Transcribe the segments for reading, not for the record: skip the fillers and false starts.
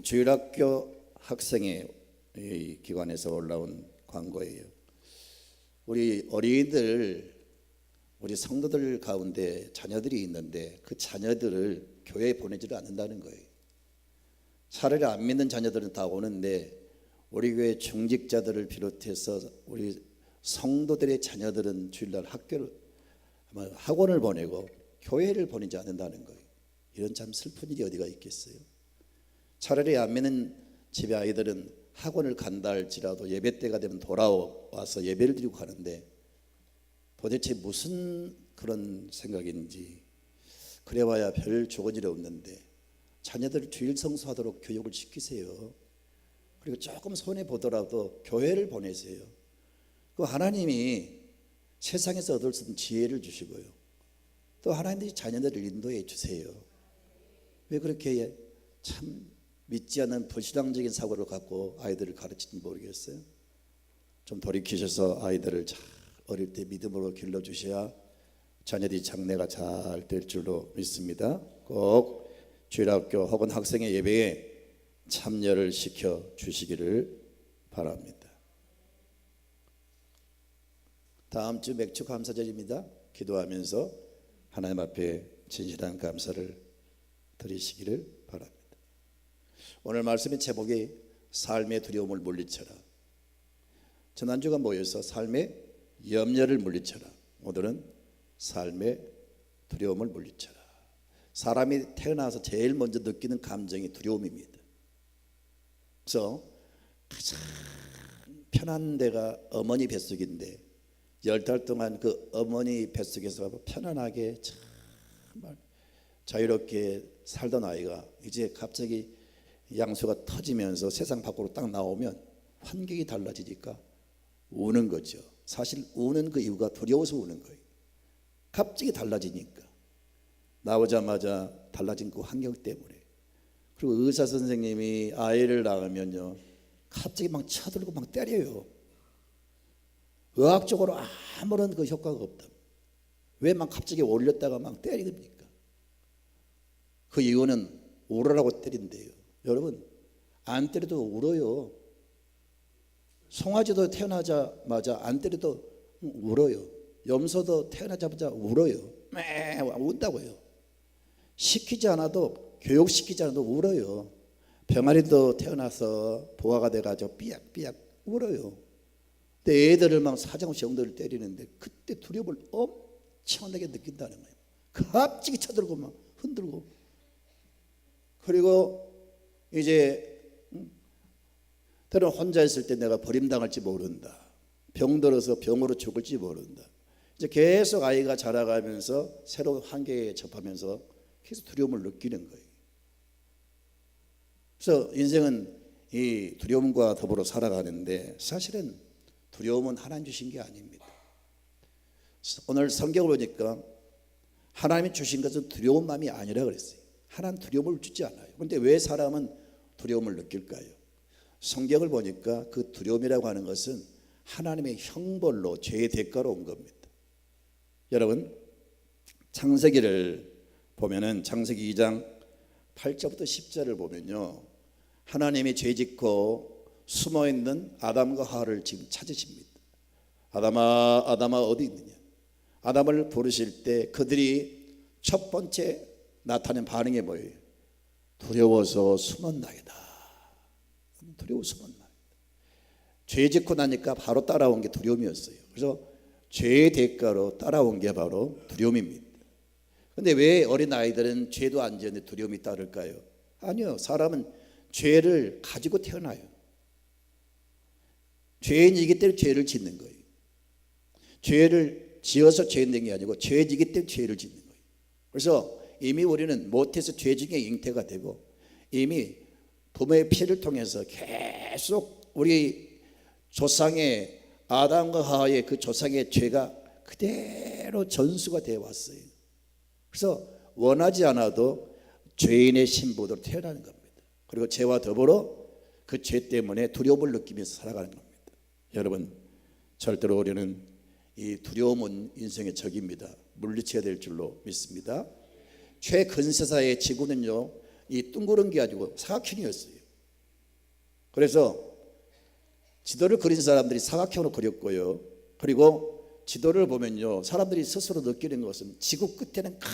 주일학교 학생회 기관에서 올라온 광고예요. 우리 어린이들, 우리 성도들 가운데 자녀들이 있는데 그 자녀들을 교회에 보내지를 않는다는 거예요. 차라리 안 믿는 자녀들은 다 오는데 우리 교회 중직자들을 비롯해서 우리 성도들의 자녀들은 주일날 학원을 보내고 교회를 보내지 않는다는 거예요. 이런 참 슬픈 일이 어디가 있겠어요. 차라리 안 믿는 집의 아이들은 학원을 간다 할지라도 예배 때가 되면 돌아와서 예배를 드리고 가는데 도대체 무슨 그런 생각인지, 그래봐야 별 좋은 일이 없는데 자녀들을 주일 성수하도록 교육을 시키세요. 그리고 조금 손해보더라도 교회를 보내세요. 그 하나님이 세상에서 얻을 수 있는 지혜를 주시고요, 또 하나님이 자녀들을 인도해 주세요. 왜 그렇게 참 믿지 않는 불신앙적인 사고를 갖고 아이들을 가르치는지 모르겠어요. 좀 돌이키셔서 아이들을 잘 어릴 때 믿음으로 길러주셔야 자녀들이 장래가 잘 될 줄로 믿습니다. 꼭 주일학교 혹은 학생의 예배에 참여를 시켜 주시기를 바랍니다. 다음 주 맥주 감사절입니다. 기도하면서 하나님 앞에 진실한 감사를 드리시기를 바랍니다. 오늘 말씀의 제목이 삶의 두려움을 물리쳐라. 지난주가 뭐였어? 삶의 염려를 물리쳐라. 오늘은 삶의 두려움을 물리쳐라. 사람이 태어나서 제일 먼저 느끼는 감정이 두려움입니다. 그래서 가장 편한 데가 어머니 뱃속인데 10달 동안 그 어머니 뱃속에서 편안하게 정말 자유롭게 살던 아이가 이제 갑자기 양수가 터지면서 세상 밖으로 딱 나오면 환경이 달라지니까 우는 거죠. 사실 우는 그 이유가 두려워서 우는 거예요. 갑자기 달라지니까, 나오자마자 달라진 그 환경 때문에. 그리고 의사 선생님이 아이를 낳으면요 갑자기 막 쳐들고 막 때려요. 의학적으로 아무런 그 효과가 없다. 왜 막 갑자기 올렸다가 막 때립니까? 그 이유는 울으라고 때린대요. 여러분, 안 때려도 울어요. 송아지도 태어나자마자 안 때려도 울어요. 염소도 태어나자마자 울어요. 매 운다고요. 시키지 않아도, 교육시키지 않아도 울어요. 병아리도 태어나서 보아가 돼가지고 삐약삐약 울어요. 근데 애들을 막 사정없이 엉덩이를 때리는데 그때 두려움을 엄청나게 느낀다는 거예요. 갑자기 쳐들고 막 흔들고. 그리고 이제 때로는 혼자 있을 때 내가 버림당할지 모른다, 병들어서 병으로 죽을지 모른다. 이제 계속 아이가 자라가면서 새로운 환경에 접하면서 계속 두려움을 느끼는 거예요. 그래서 인생은 이 두려움과 더불어 살아가는데 사실은 두려움은 하나님 주신 게 아닙니다. 오늘 성경을 보니까 하나님이 주신 것은 두려운 마음이 아니라 그랬어요. 하나님 두려움을 주지 않아요. 그런데 왜 사람은 두려움을 느낄까요? 성경을 보니까 그 두려움이라고 하는 것은 하나님의 형벌로, 죄의 대가로 온 겁니다. 여러분, 창세기를 보면은 창세기 2장 8절부터 10절을 보면요, 하나님이 죄짓고 숨어있는 아담과 하와를 지금 찾으십니다. 아담아, 아담아 어디 있느냐? 아담을 부르실 때 그들이 첫 번째 나타낸 반응이 뭐예요? 두려워서 숨었나이다. 두려워 숨었나이다. 죄 짓고 나니까 바로 따라온 게 두려움이었어요. 그래서 죄의 대가로 따라온 게 바로 두려움입니다. 그런데 왜 어린 아이들은 죄도 안 지었는데 두려움이 따를까요? 아니요, 사람은 죄를 가지고 태어나요. 죄인이기 때문에 죄를 짓는 거예요. 죄를 지어서 죄 짓는 게 아니고 죄지기 때문에 죄를 짓는 거예요. 그래서 이미 우리는 못해서 죄 중에 잉태가 되고 이미 부모의 피를 통해서 계속 우리 조상의 아담과 하와의 그 조상의 죄가 그대로 전수가 되어 왔어요. 그래서 원하지 않아도 죄인의 신분으로 태어나는 겁니다. 그리고 죄와 더불어 그 죄 때문에 두려움을 느끼면서 살아가는 겁니다. 여러분, 절대로 우리는 이 두려움은 인생의 적입니다. 물리쳐야 될 줄로 믿습니다. 최근세사의 지구는요, 이 둥그런 게 아니고 사각형이었어요. 그래서 지도를 그린 사람들이 사각형으로 그렸고요. 그리고 지도를 보면요, 사람들이 스스로 느끼는 것은 지구 끝에는 큰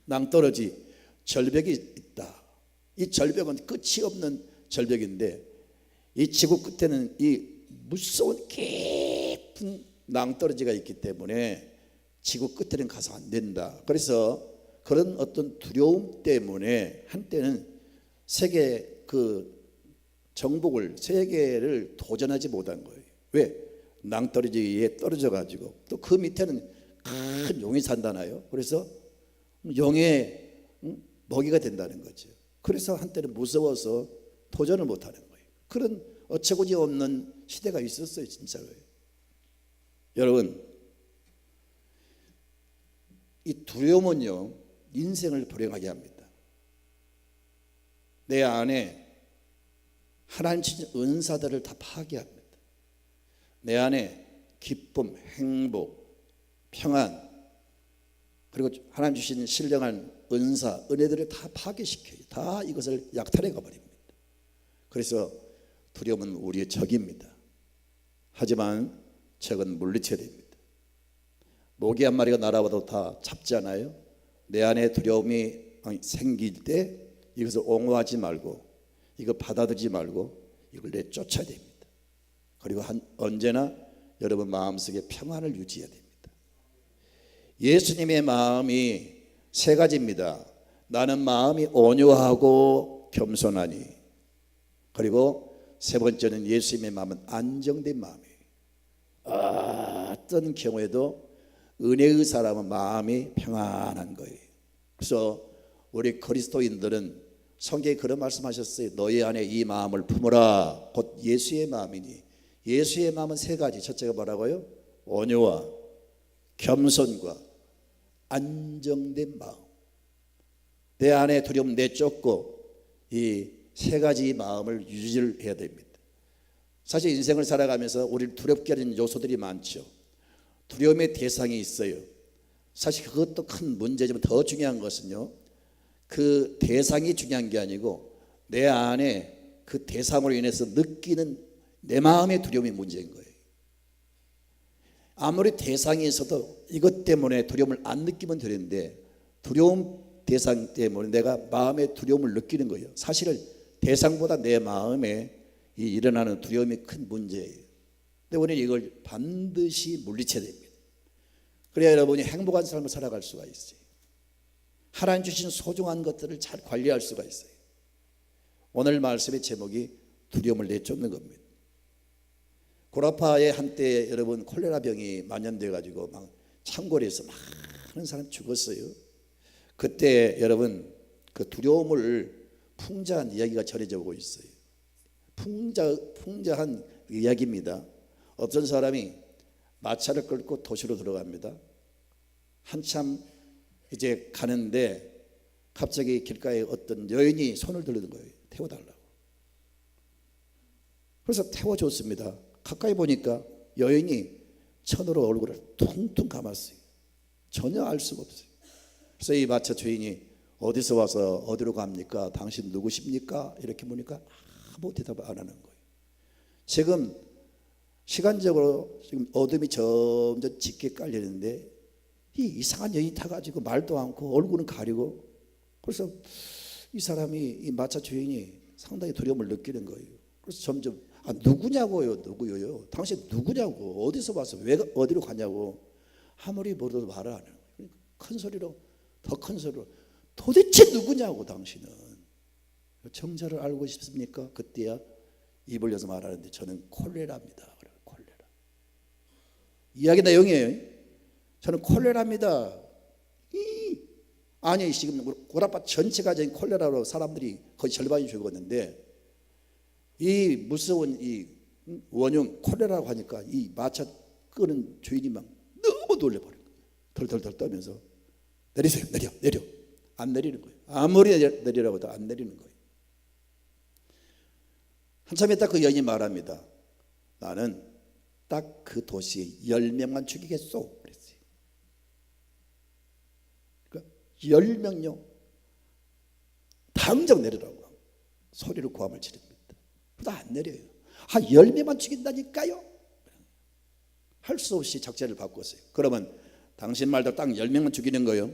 낭떠러지 절벽이 있다. 이 절벽은 끝이 없는 절벽인데 이 지구 끝에는 이 무서운 깊은 낭떠러지가 있기 때문에 지구 끝에는 가서 안 된다. 그래서 그런 어떤 두려움 때문에 한때는 세계 정복을, 세계를 도전하지 못한 거예요. 왜? 낭떠러지에 떨어져 가지고 또 그 밑에는 큰 용이 산다나요. 그래서 용의 먹이가 된다는 거죠. 그래서 한때는 무서워서 도전을 못하는 거예요. 그런 어처구니 없는 시대가 있었어요, 진짜로. 여러분, 이 두려움은요, 인생을 불행하게 합니다. 내 안에 하나님 주신 은사들을 다 파괴합니다. 내 안에 기쁨, 행복, 평안, 그리고 하나님 주신 신령한 은사, 은혜들을 다 파괴시켜요. 다 이것을 약탈해 가버립니다. 그래서 두려움은 우리의 적입니다. 하지만 적은 물리쳐야 됩니다. 모기 한 마리가 날아와도 다 잡잖아요. 내 안에 두려움이 생길 때 이것을 옹호하지 말고, 이거 받아들이지 말고 이걸 내쫓아야 됩니다. 그리고 언제나 여러분 마음속에 평안을 유지해야 됩니다. 예수님의 마음이 세 가지입니다. 나는 마음이 온유하고 겸손하니. 그리고 세 번째는 예수님의 마음은 안정된 마음이에요. 어떤 경우에도 은혜의 사람은 마음이 평안한 거예요. 그래서 우리 그리스도인들은 성경에 그런 말씀하셨어요. 너희 안에 이 마음을 품으라. 곧 예수의 마음이니. 예수의 마음은 세 가지. 첫째가 뭐라고요? 온유와 겸손과 안정된 마음. 내 안에 두려움 내쫓고 이 세 가지 마음을 유지를 해야 됩니다. 사실 인생을 살아가면서 우리를 두렵게 하는 요소들이 많죠. 두려움의 대상이 있어요. 사실 그것도 큰 문제지만 더 중요한 것은요, 그 대상이 중요한 게 아니고 내 안에 그 대상으로 인해서 느끼는 내 마음의 두려움이 문제인 거예요. 아무리 대상이 있어도 이것 때문에 두려움을 안 느끼면 되는데, 두려움 대상 때문에 내가 마음의 두려움을 느끼는 거예요. 사실은 대상보다 내 마음에 일어나는 두려움이 큰 문제예요. 근데 우리는 이걸 반드시 물리쳐야 됩니다. 그래야 여러분이 행복한 삶을 살아갈 수가 있어요. 하나님 주신 소중한 것들을 잘 관리할 수가 있어요. 오늘 말씀의 제목이 두려움을 내쫓는 겁니다. 고라파에 한때 여러분 콜레라 병이 만연돼 가지고 막 창궐에서 많은 사람 죽었어요. 그때 여러분 그 두려움을 풍자한 이야기가 전해져 오고 있어요. 풍자한 이야기입니다. 어떤 사람이 마차를 끌고 도시로 들어갑니다. 한참 이제 가는데 갑자기 길가에 어떤 여인이 손을 들는 거예요. 태워달라고. 그래서 태워줬습니다. 가까이 보니까 여인이 천으로 얼굴을 퉁퉁 감았어요. 전혀 알 수가 없어요. 그래서 이 마차 주인이 어디서 와서 어디로 갑니까? 당신 누구십니까? 이렇게 보니까 아무 대답을 안 하는 거예요. 지금 시간적으로 지금 어둠이 점점 짙게 깔리는데 이 이상한 여인이 타가지고 말도 않고 얼굴은 가리고, 그래서 이 사람이, 이 마차 주인이 상당히 두려움을 느끼는 거예요. 그래서 점점 누구냐고요? 누구요? 당신 누구냐고? 어디서 와서 왜 어디로 가냐고? 아무리 물어도 말을 안 해요. 큰 소리로, 더 큰 소리로, 도대체 누구냐고 당신은. 정체를 알고 싶습니까? 그때야 입을 여서 말하는데 저는 콜레라입니다. 콜레라. 이야기 내용이에요. 저는 콜레라입니다. 아니 지금 고라파 전체가 지금 콜레라로 사람들이 거의 절반이 죽었는데, 이 무서운 이 원흉 콜레라라고 하니까 이 마차 끄는 주인이 막 너무 놀래버린 거예요. 덜덜덜 떠면서 내리세요. 내려. 안 내리는 거예요. 아무리 내리라고 해도 안 내리는 거예요. 한참 있다 그 여인이 말합니다. 나는 딱 그 도시에 10명만 죽이겠소 그랬어요. 그러니까 10명요 당장 내리라고 소리로 고함을 지릅니다. 그도 안 내려요. 10명만 죽인다니까요. 할 수 없이 작전을 바꿨어요. 그러면 당신 말대로 딱 10명만 죽이는 거예요.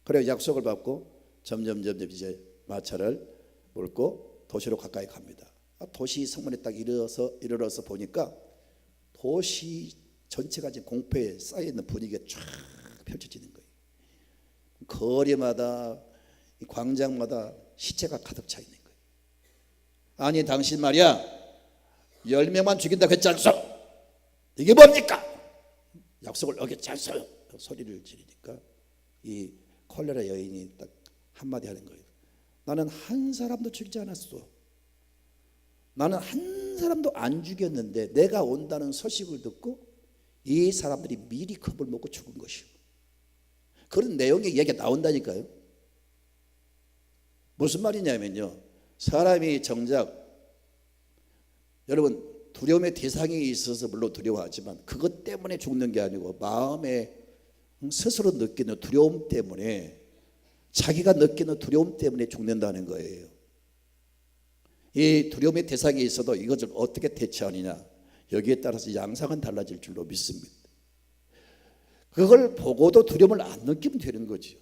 그래 약속을 받고 점점 이제 마차를 몰고 도시로 가까이 갑니다. 도시 성문에 딱 이르러서 보니까 도시 전체가 지금 공포에 쌓여있는 분위기가 쫙 펼쳐지는 거예요. 거리마다 광장마다 시체가 가득 차 있는 거예요. 아니 당신 말이야 10명만 죽인다고 했지 않소? 이게 뭡니까? 약속을 어겼지 않소요? 소리를 지르니까 이 콜레라 여인이 딱 한마디 하는 거예요. 나는 한 사람도 죽이지 않았어. 나는 한 사람도 안 죽였는데 내가 온다는 소식을 듣고 이 사람들이 미리 겁을 먹고 죽은 것이오. 그런 내용의 얘기가 나온다니까요. 무슨 말이냐면요, 사람이 정작 여러분 두려움의 대상이 있어서 물론 두려워하지만 그것 때문에 죽는 게 아니고 마음에 스스로 느끼는 두려움 때문에, 자기가 느끼는 두려움 때문에 죽는다는 거예요. 이 두려움의 대상이 있어도 이것을 어떻게 대처하느냐, 여기에 따라서 양상은 달라질 줄로 믿습니다. 그걸 보고도 두려움을 안 느끼면 되는 거죠.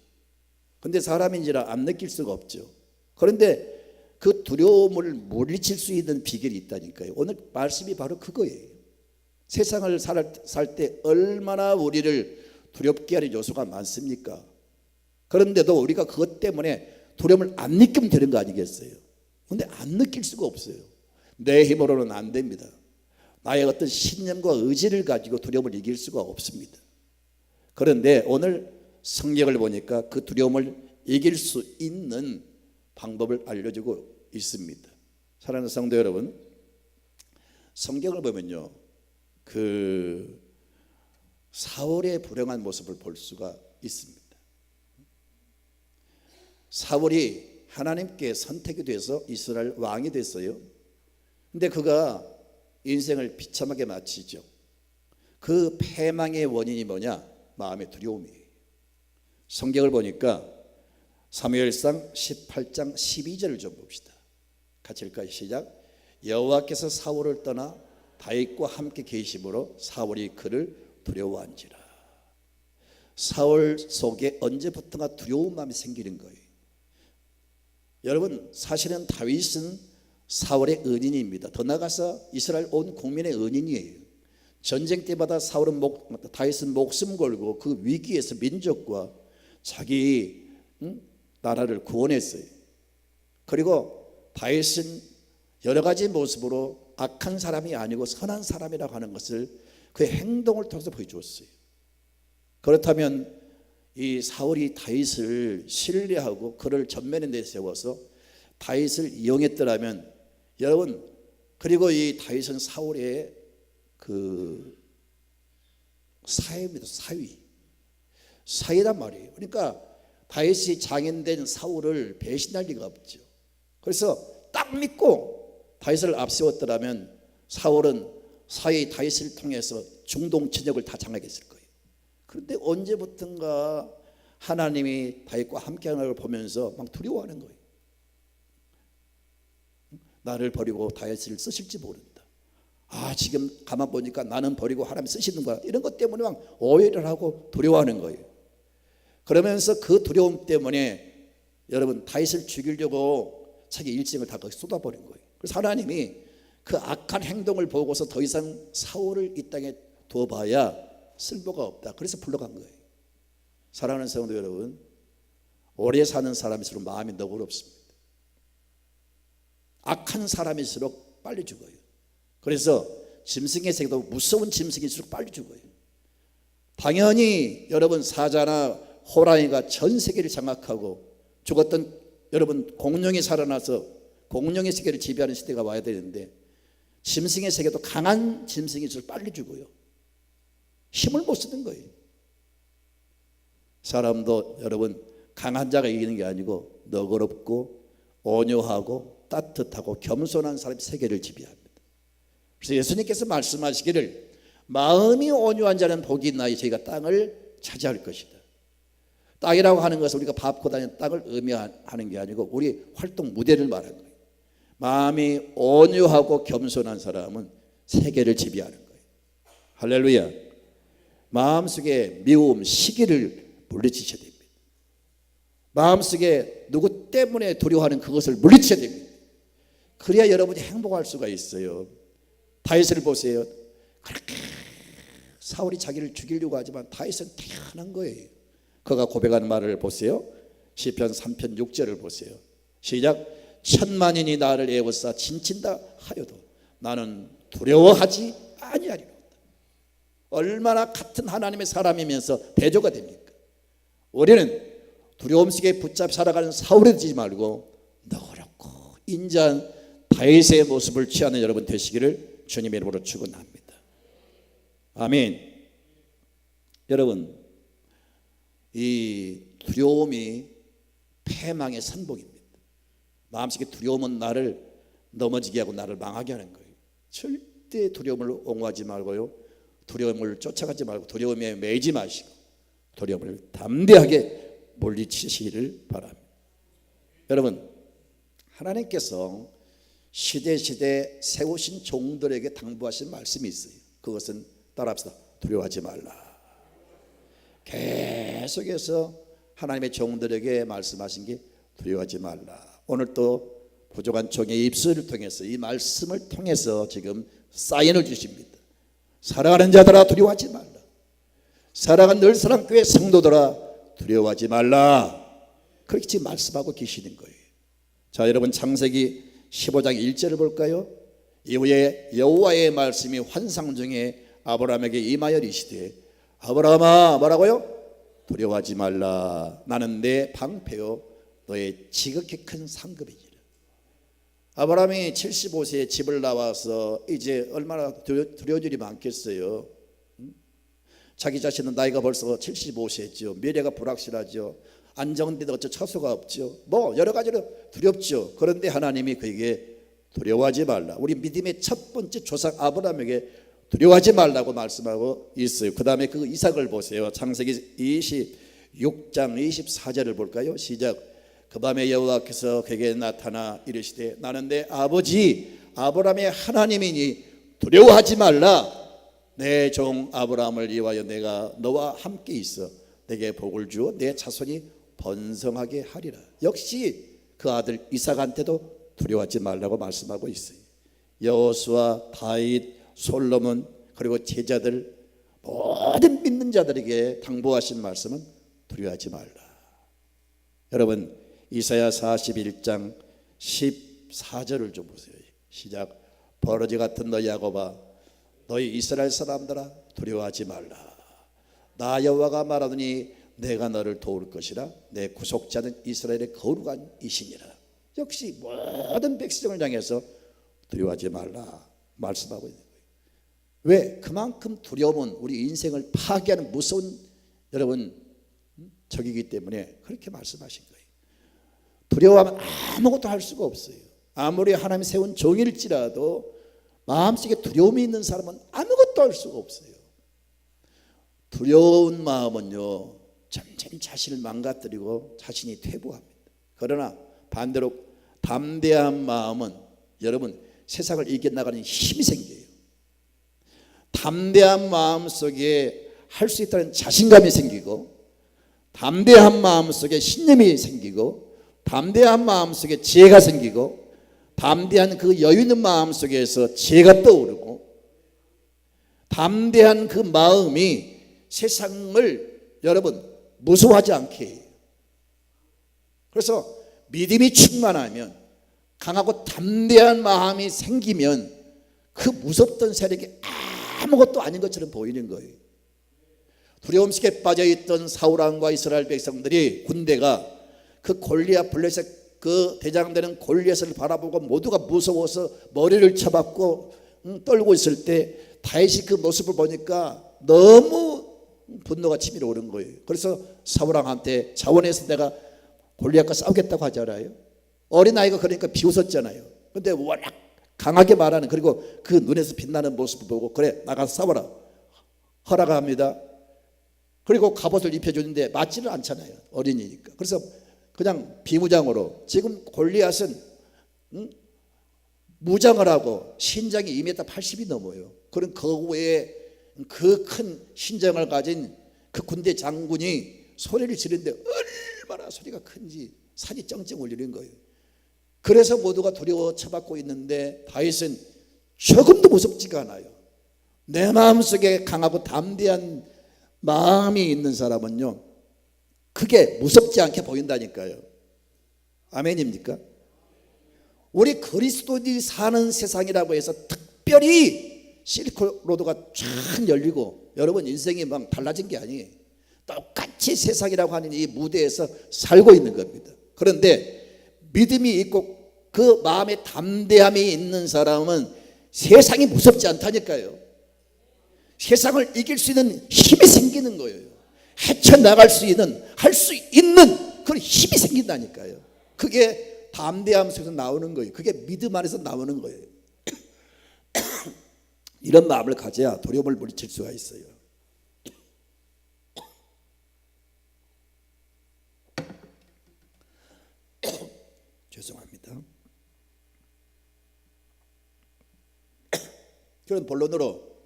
그런데 사람인지라 안 느낄 수가 없죠. 그런데 그 두려움을 물리칠 수 있는 비결이 있다니까요. 오늘 말씀이 바로 그거예요. 세상을 살 때 얼마나 우리를 두렵게 하는 요소가 많습니까? 그런데도 우리가 그것 때문에 두려움을 안 느끼면 되는 거 아니겠어요? 그런데 안 느낄 수가 없어요. 내 힘으로는 안 됩니다. 나의 어떤 신념과 의지를 가지고 두려움을 이길 수가 없습니다. 그런데 오늘 성경을 보니까 그 두려움을 이길 수 있는 방법을 알려주고 있습니다. 사랑하는 성도 여러분, 성경을 보면요, 그 사울의 불행한 모습을 볼 수가 있습니다. 사울이 하나님께 선택이 돼서 이스라엘 왕이 됐어요. 근데 그가 인생을 비참하게 마치죠. 그 패망의 원인이 뭐냐? 마음의 두려움이에요. 성경을 보니까 사무엘상 18장 12절을 좀 봅시다. 같이 읽을까요? 시작. 여호와께서 사울을 떠나 다윗과 함께 계심으로 사울이 그를 두려워한지라. 사울 속에 언제부턴가 두려운 마음이 생기는 거예요. 여러분, 사실은 다윗은 사울의 은인입니다. 더 나아가서 이스라엘 온 국민의 은인이에요. 전쟁 때마다 다윗은 목숨 걸고 그 위기에서 민족과 자기 나라를 구원했어요. 그리고 다윗은 여러 가지 모습으로 악한 사람이 아니고 선한 사람이라고 하는 것을 그의 행동을 통해서 보여주었어요. 그렇다면 이 사울이 다윗을 신뢰하고 그를 전면에 내세워서 다윗을 이용했더라면, 여러분, 그리고 이 다윗은 사울의 그 사위입니다. 사위란 말이에요. 그러니까 다윗이 장인된 사울을 배신할 리가 없죠. 그래서 딱 믿고 다윗을 앞세웠더라면 사울은 사위 다윗을 통해서 중동 전역을 다 장악했을 거예요. 그런데 언제부턴가 하나님이 다윗과 함께하는 걸 보면서 막 두려워하는 거예요. 나를 버리고 다윗을 쓰실지 모른다. 지금 가만 보니까 나는 버리고 하나님 쓰시는 거야. 이런 것 때문에 막 오해를 하고 두려워하는 거예요. 그러면서 그 두려움 때문에 여러분 다윗을 죽이려고 자기 일생을 다 거기 쏟아버린 거예요. 그래서 하나님이 그 악한 행동을 보고서 더 이상 사울을 이 땅에 둬봐야 쓸모가 없다. 그래서 불러간 거예요. 사랑하는 성도 여러분, 오래 사는 사람일수록 마음이 너그럽습니다. 악한 사람일수록 빨리 죽어요. 그래서 짐승의 세계도 무서운 짐승일수록 빨리 죽어요. 당연히 여러분 사자나 호랑이가 전 세계를 장악하고 죽었던 여러분 공룡이 살아나서 공룡의 세계를 지배하는 시대가 와야 되는데, 짐승의 세계도 강한 짐승일수록 빨리 죽어요. 힘을 못 쓰는 거예요. 사람도 여러분 강한 자가 이기는 게 아니고 너그럽고 온유하고 따뜻하고 겸손한 사람이 세계를 지배합니다. 그래서 예수님께서 말씀하시기를 마음이 온유한 자는 복이 있나니 저희가 땅을 차지할 것이다. 땅이라고 하는 것은 우리가 밟고 다니는 땅을 의미하는 게 아니고 우리 활동 무대를 말하는 거예요. 마음이 온유하고 겸손한 사람은 세계를 지배하는 거예요. 할렐루야. 마음속에 미움, 시기를 물리치셔야 됩니다. 마음속에 누구 때문에 두려워하는 그것을 물리쳐야 됩니다. 그래야 여러분이 행복할 수가 있어요. 다윗을 보세요. 그렇게 사울이 자기를 죽이려고 하지만 다윗은 태어난 거예요. 그가 고백하는 말을 보세요. 시편 3편 6절을 보세요. 시작. 천만인이 나를 애워싸 진친다 하여도 나는 두려워하지 아니하리로다. 얼마나 같은 하나님의 사람이면서 대조가 됩니까? 우리는 두려움 속에 붙잡혀 살아가는 사울이 되지 말고 너그럽고 인자한 다윗의 모습을 취하는 여러분 되시기를 주님의 이름으로 축원합니다. 아멘. 여러분, 이 두려움이 패망의 선봉입니다. 마음속에 두려움은 나를 넘어지게 하고 나를 망하게 하는 거예요. 절대 두려움을 옹호하지 말고요, 두려움을 쫓아가지 말고 두려움에 매이지 마시고 두려움을 담대하게 물리치시기를 바랍니다. 여러분, 하나님께서 시대시대 세우신 종들에게 당부하신 말씀이 있어요. 그것은 따라합시다. 두려워하지 말라. 계속해서 하나님의 종들에게 말씀하신 게 두려워하지 말라. 오늘 또 부족한 종의 입술을 통해서 이 말씀을 통해서 지금 사인을 주십니다. 살아가는 자들아 두려워하지 말라. 살아가는 늘사랑교회 성도들아 두려워하지 말라. 그렇게 지금 말씀하고 계시는 거예요. 자, 여러분 창세기 15장 1절을 볼까요? 이후에 여호와의 말씀이 환상 중에 아브라함에게 임하여 이르시되 아브라함아 뭐라고요? 두려워하지 말라. 나는 내 방패요 너의 지극히 큰 상급이니라. 아브라함이 75세에 집을 나와서 이제 얼마나 두려운 일이 많겠어요. 자기 자신은 나이가 벌써 75세죠. 미래가 불확실하죠. 안정돼도 어쩌 처소가 없죠. 뭐 여러 가지로 두렵죠. 그런데 하나님이 그에게 두려워하지 말라. 우리 믿음의 첫 번째 조상 아브라함에게 두려워하지 말라고 말씀하고 있어요. 그 다음에 그 이삭을 보세요. 창세기 26장 24절을 볼까요? 시작. 그 밤에 여호와께서 그에게 나타나 이르시되 나는 내 아버지 아브라함의 하나님이니 두려워하지 말라. 내 종 아브라함을 위하여 내가 너와 함께 있어 내게 복을 주어 내 자손이 번성하게 하리라. 역시 그 아들 이삭한테도 두려워하지 말라고 말씀하고 있어요. 여호수아, 다윗, 솔로몬 그리고 제자들 모든 믿는 자들에게 당부하신 말씀은 두려워하지 말라. 여러분 이사야 41장 14절을 좀 보세요. 시작. 버러지 같은 너희 야곱아 너희 이스라엘 사람들아 두려워하지 말라. 나 여호와가 말하더니 내가 너를 도울 것이라. 내 구속자는 이스라엘의 거룩한 이시니라. 역시 모든 백성을 향해서 두려워하지 말라 말씀하고 있는 거예요. 왜? 그만큼 두려움은 우리 인생을 파괴하는 무서운 여러분 적이기 때문에 그렇게 말씀하신 거예요. 두려워하면 아무것도 할 수가 없어요. 아무리 하나님 세운 종일지라도 마음속에 두려움이 있는 사람은 아무것도 할 수가 없어요. 두려운 마음은요 점점 자신을 망가뜨리고 자신이 퇴보합니다. 그러나 반대로 담대한 마음은 여러분 세상을 이겨나가는 힘이 생겨요. 담대한 마음 속에 할 수 있다는 자신감이 생기고 담대한 마음 속에 신념이 생기고 담대한 마음 속에 지혜가 생기고 담대한 그 여유 있는 마음 속에서 지혜가 떠오르고 담대한 그 마음이 세상을 여러분 무서워하지 않게 해요. 그래서 믿음이 충만하면 강하고 담대한 마음이 생기면 그 무섭던 세력이 아무것도 아닌 것처럼 보이는 거예요. 두려움 속에 빠져있던 사울왕과 이스라엘 백성들이 군대가 그 골리앗 블레셋 그 대장되는 골리앗을 바라보고 모두가 무서워서 머리를 쳐박고 떨고 있을 때 다윗이 그 모습을 보니까 너무 분노가 치밀어 오른 거예요. 그래서 사울왕한테 자원해서 내가 골리앗과 싸우겠다고 하잖아요. 어린아이가 그러니까 비웃었잖아요. 근데 워낙 강하게 말하는 그리고 그 눈에서 빛나는 모습을 보고 그래 나가서 싸워라 허락합니다. 그리고 갑옷을 입혀주는데 맞지는 않잖아요. 어린이니까. 그래서 그냥 비무장으로 지금 골리앗은 무장을 하고 신장이 2m 80이 넘어요. 그런 거구의 그 큰 신장을 가진 그 군대 장군이 소리를 지르는데 얼마나 소리가 큰지 산이 쩡쩡 울리는 거예요. 그래서 모두가 두려워 처박고 있는데 다윗은 조금도 무섭지가 않아요. 내 마음속에 강하고 담대한 마음이 있는 사람은요, 그게 무섭지 않게 보인다니까요. 아멘입니까? 우리 그리스도인이 사는 세상이라고 해서 특별히 실크로드가 쫙 열리고 여러분 인생이 막 달라진 게 아니에요. 똑같이 세상이라고 하는 이 무대에서 살고 있는 겁니다. 그런데 믿음이 있고 그 마음에 담대함이 있는 사람은 세상이 무섭지 않다니까요. 세상을 이길 수 있는 힘이 생기는 거예요. 헤쳐나갈 수 있는, 할 수 있는 그런 힘이 생긴다니까요. 그게 담대함 속에서 나오는 거예요. 그게 믿음 안에서 나오는 거예요. 이런 마음을 가져야 두려움을 물리칠 수가 있어요. 죄송합니다. 그런 본론으로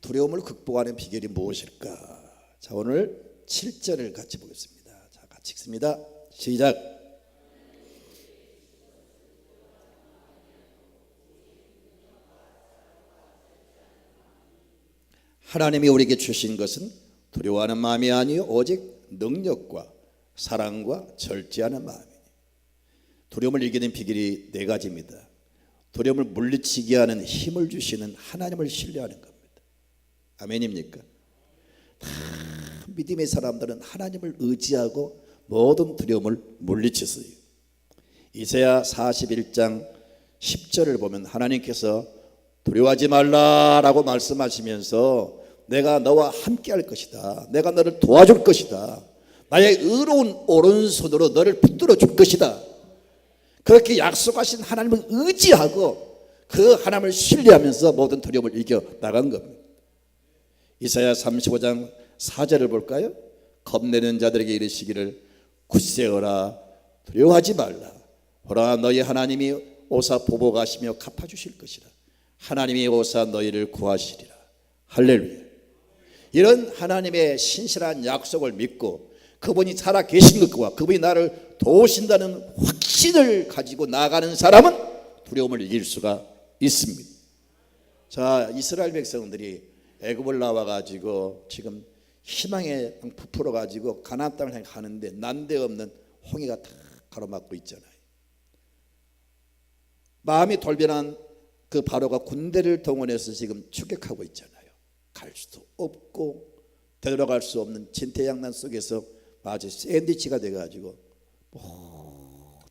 두려움을 극복하는 비결이 무엇일까? 자, 오늘 7절을 같이 보겠습니다. 자, 같이 읽습니다. 시작. 하나님이 우리에게 주신 것은 두려워하는 마음이 아니요 오직 능력과 사랑과 절제하는 마음이니. 두려움을 이기는 비결이 4가지입니다. 두려움을 물리치게 하는 힘을 주시는 하나님을 신뢰하는 겁니다. 아멘입니까? 다 믿음의 사람들은 하나님을 의지하고 모든 두려움을 물리치세요. 이사야 41장 10절을 보면 하나님께서 두려워하지 말라라고 말씀하시면서 내가 너와 함께 할 것이다. 내가 너를 도와줄 것이다. 나의 의로운 오른손으로 너를 붙들어 줄 것이다. 그렇게 약속하신 하나님을 의지하고 그 하나님을 신뢰하면서 모든 두려움을 이겨 나간 겁니다. 이사야 35장 4절을 볼까요? 겁내는 자들에게 이르시기를 굳세어라 두려워하지 말라. 보라 너희 하나님이 오사 보복하시며 갚아주실 것이라. 하나님이 오사 너희를 구하시리라. 할렐루야. 이런 하나님의 신실한 약속을 믿고 그분이 살아 계신 것과 그분이 나를 도우신다는 확신을 가지고 나아가는 사람은 두려움을 이길 수가 있습니다. 자, 이스라엘 백성들이 애굽을 나와가지고 지금 희망에 부풀어가지고 가나안 땅을 향해 가는데 난데없는 홍해가 다 가로막고 있잖아요. 마음이 돌변한 그 바로가 군대를 동원해서 지금 추격하고 있잖아요. 갈 수도 없고 되돌아갈 수 없는 진퇴양난 속에서 마치 샌드위치가 돼가지고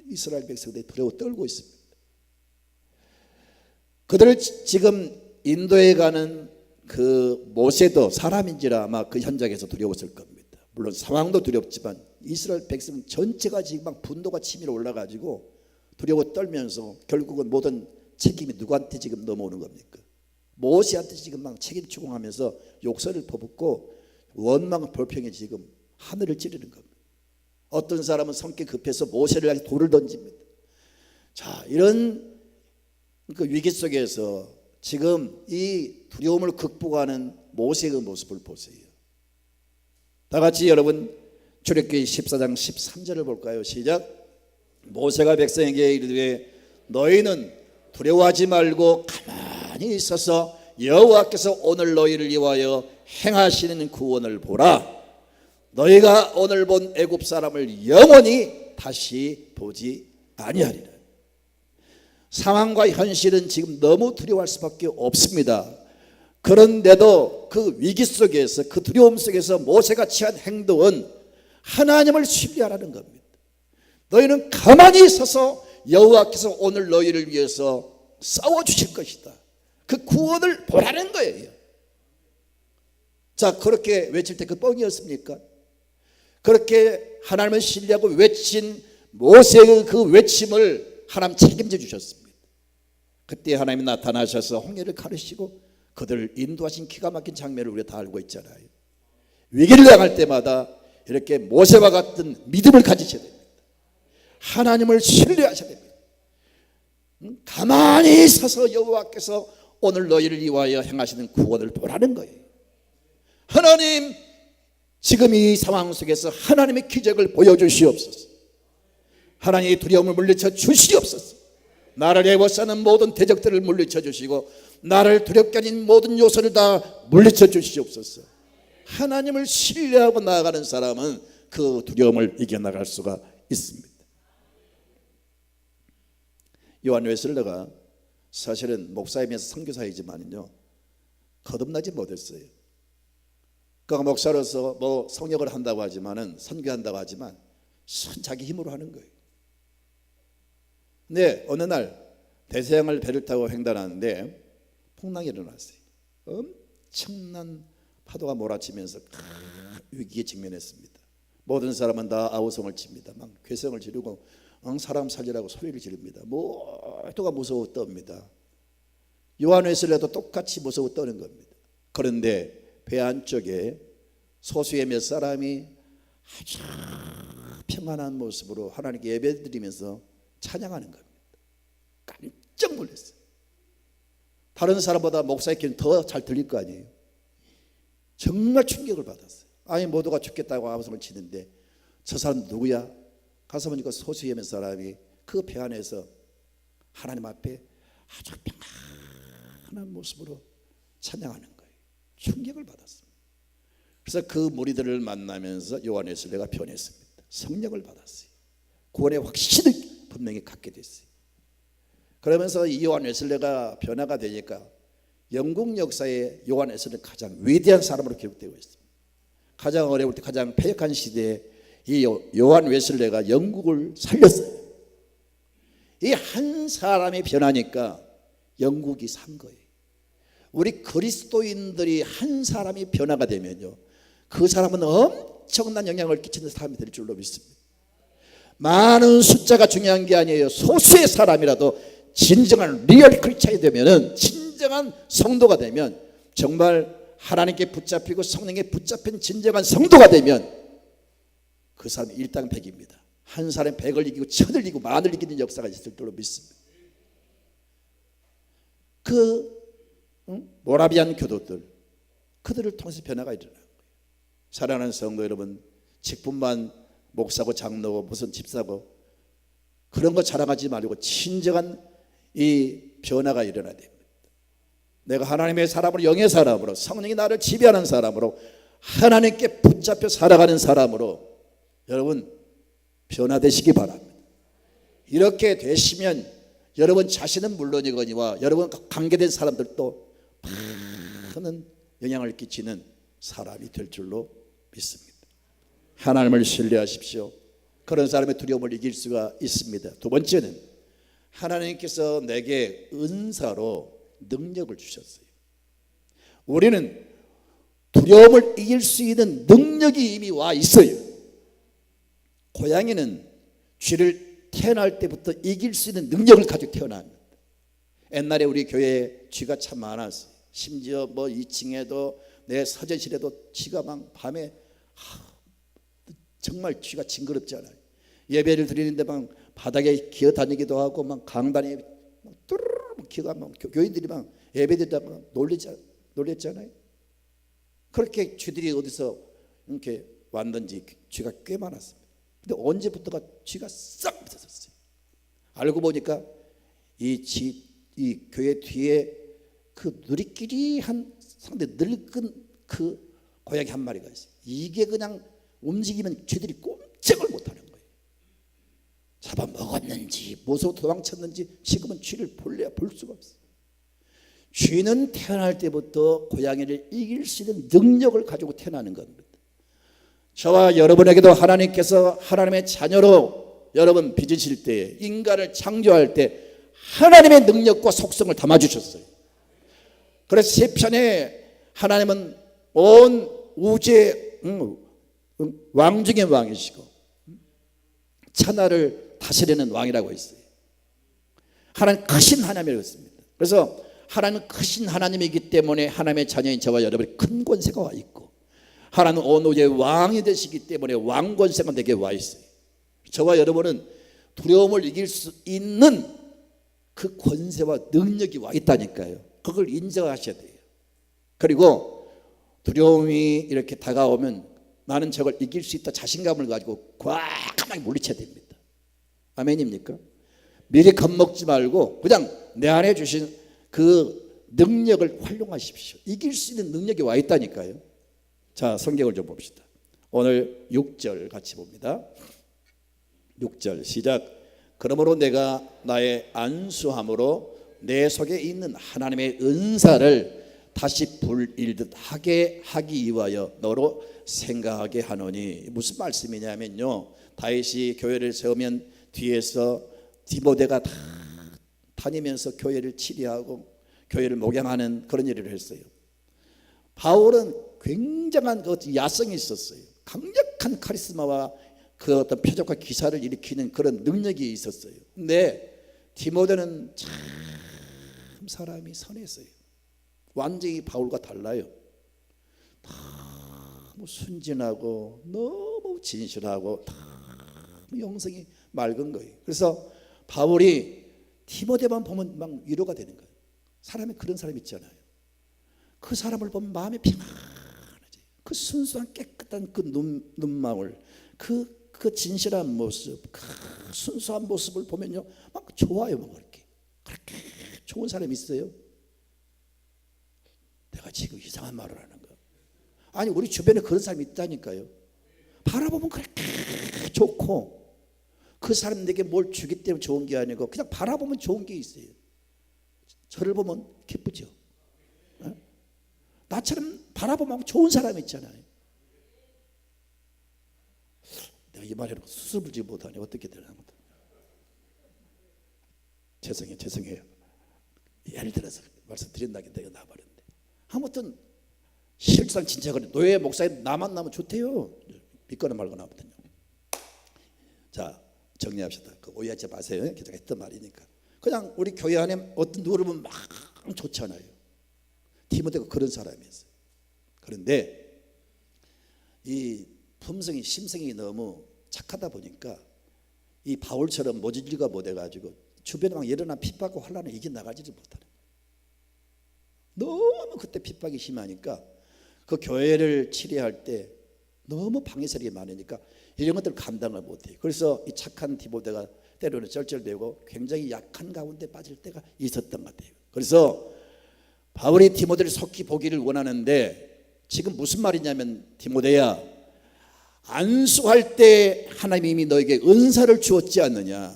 이스라엘 백성들이 두려워 떨고 있습니다. 그들을 지금 인도에 가는 그 모세도 사람인지라 아마 그 현장에서 두려웠을 겁니다. 물론 상황도 두렵지만 이스라엘 백성 전체가 지금 막 분노가 치밀어 올라가지고 두려워 떨면서 결국은 모든 책임이 누구한테 지금 넘어오는 겁니까? 모세한테 지금 막 책임 추궁하면서 욕설을 퍼붓고 원망 불평에 지금 하늘을 찌르는 겁니다. 어떤 사람은 성격 급해서 모세를 향해 돌을 던집니다. 자, 이런 그 위기 속에서 지금 이 두려움을 극복하는 모세의 모습을 보세요. 다 같이 여러분 출애굽기 14장 13절을 볼까요? 시작. 모세가 백성에게 이르되 너희는 두려워하지 말고 가만히 있어서 여호와께서 오늘 너희를 위하여 행하시는 구원을 보라. 너희가 오늘 본 애굽 사람을 영원히 다시 보지 아니하리라. 상황과 현실은 지금 너무 두려워할 수밖에 없습니다. 그런데도 그 위기 속에서 그 두려움 속에서 모세가 취한 행동은 하나님을 신뢰하라는 겁니다. 너희는 가만히 있어서 여호와께서 오늘 너희를 위해서 싸워주실 것이다. 그 구원을 보라는 거예요. 자, 그렇게 외칠 때 그 뻥이었습니까? 그렇게 하나님을 신뢰하고 외친 모세의 그 외침을 하나님 책임져 주셨습니다. 그때 하나님이 나타나셔서 홍해를 가르시고 그들을 인도하신 기가 막힌 장면을 우리가 다 알고 있잖아요. 위기를 당할 때마다 이렇게 모세와 같은 믿음을 가지셔야 됩니다. 하나님을 신뢰하셔야 됩니다. 가만히 서서 여호와께서 오늘 너희를 위하여 행하시는 구원을 보라는 거예요. 하나님, 지금 이 상황 속에서 하나님의 기적을 보여주시옵소서. 하나님의 두려움을 물리쳐 주시옵소서. 나를 애워싸는 모든 대적들을 물리쳐 주시고 나를 두렵게 하는 모든 요소를 다 물리쳐 주시옵소서. 하나님을 신뢰하고 나아가는 사람은 그 두려움을 이겨나갈 수가 있습니다. 요한 웨슬레가 사실은 목사이면서 선교사이지만요, 거듭나지 못했어요. 그가 목사로서 뭐 성역을 한다고 하지만은, 선교한다고 하지만 자기 힘으로 하는 거예요. 근데 어느 날 대서양을 배를 타고 횡단하는데 풍랑이 일어났어요. 엄청난 파도가 몰아치면서 위기에 직면했습니다. 모든 사람은 다 아우성을 칩니다. 막 괴성을 지르고 사람 살리라고 소리를 지릅니다. 모두가 무서워 떱니다. 요한 웨슬레도 똑같이 무서워 떠는 겁니다. 그런데 배 안쪽에 소수의 몇 사람이 아주 평안한 모습으로 하나님께 예배드리면서 찬양하는 겁니다. 깜짝 놀랐어요. 다른 사람보다 목사의 귀는 더 잘 들릴 거 아니에요. 정말 충격을 받았어요. 아니, 모두가 죽겠다고 아우성을 치는데 저 사람 누구야? 가서 보니까 소수의 몇 사람이 그 배 안에서 하나님 앞에 아주 평안한 모습으로 찬양하는 거예요. 충격을 받았습니다. 그래서 그 무리들을 만나면서 요한 웨슬레가 변했습니다. 성령을 받았어요. 구원의 확신을 분명히 갖게 됐어요. 그러면서 이 요한 웨슬레가 변화가 되니까 영국 역사에 요한 웨슬레가 가장 위대한 사람으로 기록되고 있습니다. 가장 어려울 때, 가장 패역한 시대에 이 요한 웨슬레가 영국을 살렸어요. 이 한 사람이 변하니까 영국이 산 거예요. 우리 그리스도인들이 한 사람이 변화가 되면요, 그 사람은 엄청난 영향을 끼치는 사람이 될 줄로 믿습니다. 많은 숫자가 중요한 게 아니에요. 소수의 사람이라도 진정한 리얼 크리스찬이 되면은, 진정한 성도가 되면, 정말 하나님께 붙잡히고 성령에 붙잡힌 진정한 성도가 되면 그 사람이 일당백입니다. 한 사람이 백을 이기고 천을 이기고 만을 이기는 역사가 있을 줄로 믿습니다. 모라비안 교도들, 그들을 통해서 변화가 일어나는 거예요. 사랑하는 성도 여러분, 직분만 목사고 장로고 무슨 집사고 그런 거 자랑하지 말고 진정한 이 변화가 일어나야 됩니다. 내가 하나님의 사람으로, 영의 사람으로, 성령이 나를 지배하는 사람으로, 하나님께 붙잡혀 살아가는 사람으로 여러분 변화되시기 바랍니다. 이렇게 되시면 여러분 자신은 물론이거니와 여러분과 관계된 사람들도 많은 영향을 끼치는 사람이 될 줄로 믿습니다. 하나님을 신뢰하십시오. 그런 사람의 두려움을 이길 수가 있습니다. 두 번째는 하나님께서 내게 은사로 능력을 주셨어요. 우리는 두려움을 이길 수 있는 능력이 이미 와 있어요. 고양이는 쥐를 태어날 때부터 이길 수 있는 능력을 가지고 태어납니다. 옛날에 우리 교회에 쥐가 참 많았어요. 심지어 뭐 2층에도 내 서재실에도 쥐가 막 밤에 정말 쥐가 징그럽잖아요. 예배를 드리는데 막 바닥에 기어다니기도 하고 막 강단에 막 뚜루루 기어가 막 교인들이 막 예배드리다가 막 놀랬잖아요. 그렇게 쥐들이 어디서 이렇게 왔는지 쥐가 꽤 많았습니다. 근데 언제부터가 쥐가 싹 붙었어요. 알고 보니까 이 교회 뒤에 그 누리끼리한 상대 늙은 그 고양이 한 마리가 있어요. 이게 그냥 움직이면 쥐들이 꼼짝을 못하는 거예요. 잡아먹었는지 무서워 도망쳤는지 지금은 쥐를 볼 수가 없어요. 쥐는 태어날 때부터 고양이를 이길 수 있는 능력을 가지고 태어나는 겁니다. 저와 여러분에게도 하나님께서 하나님의 자녀로 여러분 빚으실 때, 인간을 창조할 때 하나님의 능력과 속성을 담아주셨어요. 그래서 시편에 하나님은 온 우주의 왕 중의 왕이시고 천하를 다스리는 왕이라고 했어요. 하나님 크신 하나님이라고 했습니다. 그래서 하나님은 크신 하나님이기 때문에 하나님의 자녀인 저와 여러분이 큰 권세가 와 있고, 하나님은 온 우주의 왕이 되시기 때문에 왕 권세가 내게 와 있어요. 저와 여러분은 두려움을 이길 수 있는 그 권세와 능력이 와 있다니까요. 그걸 인정하셔야 돼요. 그리고 두려움이 이렇게 다가오면 나는 저걸 이길 수 있다 자신감을 가지고 과감하게 물리쳐야 됩니다. 아멘입니까? 미리 겁먹지 말고 그냥 내 안에 주신 그 능력을 활용하십시오. 이길 수 있는 능력이 와 있다니까요. 자, 성경을 좀 봅시다. 오늘 6절 같이 봅니다. 6절 시작. 그러므로 내가 나의 안수함으로 내 속에 있는 하나님의 은사를 다시 불일듯 하게 하기 위하여 너로 생각하게 하노니. 무슨 말씀이냐면요, 다윗이 교회를 세우면 뒤에서 디모데가 다 다니면서 교회를 치리하고 교회를 목양하는 그런 일을 했어요. 바울은 굉장한 그 야성이 있었어요. 강력한 카리스마와 그 어떤 표적과 기사를 일으키는 그런 능력이 있었어요. 근데 디모데는 참 사람이 선했어요. 완전히 바울과 달라요. 너무 순진하고 너무 진실하고 너무 영성이 맑은 거예요. 그래서 바울이 디모데만 보면 막 위로가 되는 거예요. 사람이 그런 사람 있잖아요. 그 사람을 보면 마음이 평안하지. 그 순수한 깨끗한 그 눈망울, 그 진실한 모습, 그 순수한 모습을 보면요, 막 좋아요. 막 그렇게 좋은 사람이 있어요. 내가 지금 이상한 말을 하는 거. 아니, 우리 주변에 그런 사람이 있다니까요. 바라보면 그렇게 좋고, 그 사람 내게 뭘 주기 때문에 좋은 게 아니고 그냥 바라보면 좋은 게 있어요. 저를 보면 기쁘죠. 어? 나처럼 바라보면 좋은 사람이 있잖아요. 내가 이 말에 수습을 지지 못하니 어떻게 되나. 죄송해요. 예를 들어서 말씀드린다긴 내가 나버렸는데, 아무튼 실상 진짜 그래. 노예 목사님 나만 나면 좋대요. 믿거나 말거나. 아무튼요. 자, 정리합시다. 그 오해하지 마세요. 제가 했던 말이니까. 그냥 우리 교회 안에 어떤 누구를 보면 막 좋잖아요. 디모데가 그런 사람이었어요. 그런데 이 품성이 심성이 너무 착하다 보니까 이 바울처럼 모질리가 못해가지고 주변에 막 일어난 핍박과 환란을 이겨나가지를 못하는 거예요. 너무 그때 핍박이 심하니까 그 교회를 치료할 때 너무 방해설이 많으니까 이런 것들을 감당을 못해요. 그래서 이 착한 디모데가 때로는 쩔쩔대고 굉장히 약한 가운데 빠질 때가 있었던 것 같아요. 그래서 바울이 디모데를 속히 보기를 원하는데, 지금 무슨 말이냐면, 디모데야, 안수할 때 하나님이 너에게 은사를 주었지 않느냐.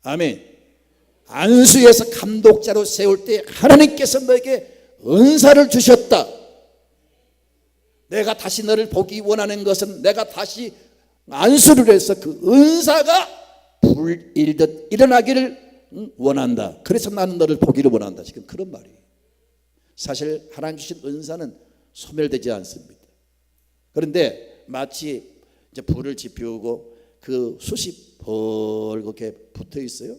아멘. 안수에서 감독자로 세울 때 하나님께서 너에게 은사를 주셨다. 내가 다시 너를 보기 원하는 것은 내가 다시 안수를 해서 그 은사가 불일듯 일어나기를 원한다. 그래서 나는 너를 보기를 원한다. 지금 그런 말이에요. 사실 하나님 주신 은사는 소멸되지 않습니다. 그런데 마치 이제 불을 지피우고 그 숯이 벌겋게 붙어 있어요.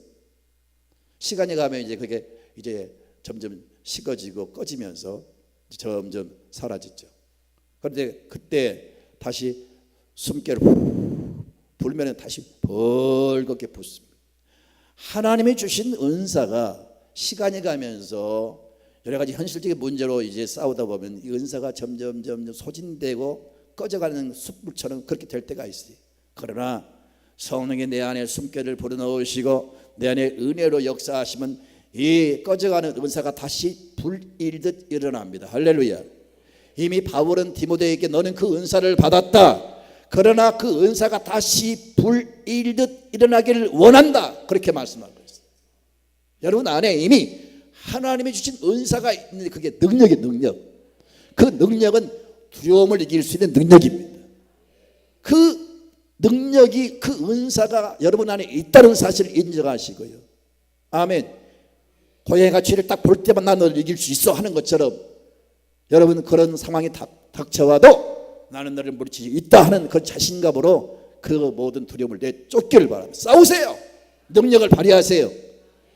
시간이 가면 이제 그게 이제 점점 식어지고 꺼지면서 점점 사라지죠. 그런데 그때 다시 숨결을 불면 다시 벌겋게 붙습니다. 하나님이 주신 은사가 시간이 가면서 여러 가지 현실적인 문제로 이제 싸우다 보면 이 은사가 점점 소진되고 꺼져가는 숯불처럼 그렇게 될 때가 있어요. 그러나 성령이 내 안에 숨결을 불어넣으시고 내 안에 은혜로 역사하시면 이 꺼져가는 은사가 다시 불일듯 일어납니다. 할렐루야. 이미 바울은 디모데에게 너는 그 은사를 받았다. 그러나 그 은사가 다시 불일듯 일어나기를 원한다. 그렇게 말씀하고 있어요. 여러분 안에 이미 하나님이 주신 은사가 있는데 그게 능력이 능력. 그 능력은 두려움을 이길 수 있는 능력입니다. 그 능력이, 그 은사가 여러분 안에 있다는 사실을 인정하시고요. 아멘. 고양이가 쥐를 딱 볼 때만 나 너를 이길 수 있어 하는 것처럼 여러분 그런 상황이 닥쳐와도 나는 너를 물리칠 수 있다 하는 그 자신감으로 그 모든 두려움을 내쫓기를 바랍니다. 싸우세요. 능력을 발휘하세요.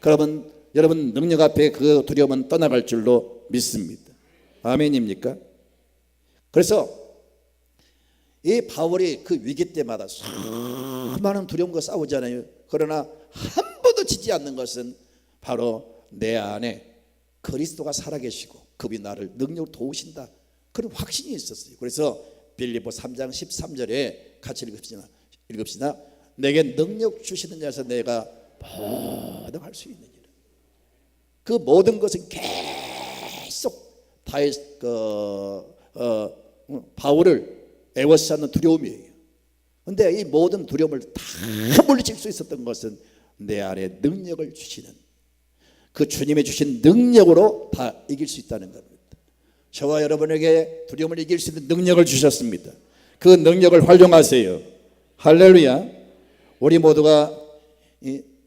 그러면 여러분 능력 앞에 그 두려움은 떠나갈 줄로 믿습니다. 아멘입니까? 그래서 이 바울이 그 위기 때마다 수많은 두려움과 싸우잖아요. 그러나 한 번도 지지 않는 것은 바로 내 안에 그리스도가 살아계시고 그분이 나를 능력으로 도우신다, 그런 확신이 있었어요. 그래서 빌립보 3장 13절에 같이 읽읍시다. 내게 능력 주시는 자에서 내가 모든 할 수 있는 일. 그 모든 것은 계속 바울을 애워싸는 두려움이에요. 그런데 이 모든 두려움을 다 물리칠 수 있었던 것은 내 안에 능력을 주시는 그 주님이 주신 능력으로 다 이길 수 있다는 겁니다. 저와 여러분에게 두려움을 이길 수 있는 능력을 주셨습니다. 그 능력을 활용하세요. 할렐루야. 우리 모두가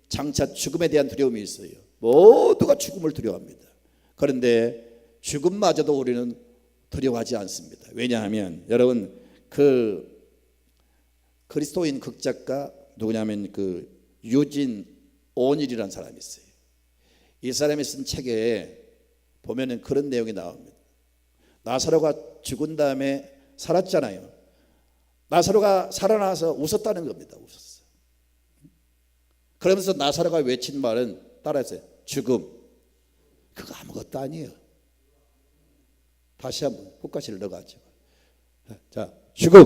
장차 죽음에 대한 두려움이 있어요. 모두가 죽음을 두려워합니다. 그런데 죽음마저도 우리는 두려워하지 않습니다. 왜냐하면 여러분, 그 그리스도인 극작가 누구냐면 그 유진 오닐이라는 사람이 있어요. 이 사람이 쓴 책에 보면은 그런 내용이 나옵니다. 나사로가 죽은 다음에 살았잖아요. 나사로가 살아나서 웃었다는 겁니다. 웃었어. 그러면서 나사로가 외친 말은 따라했어요. 죽음, 그거 아무것도 아니에요. 다시 한번 국가시를 넣어가지고, 자, 죽음,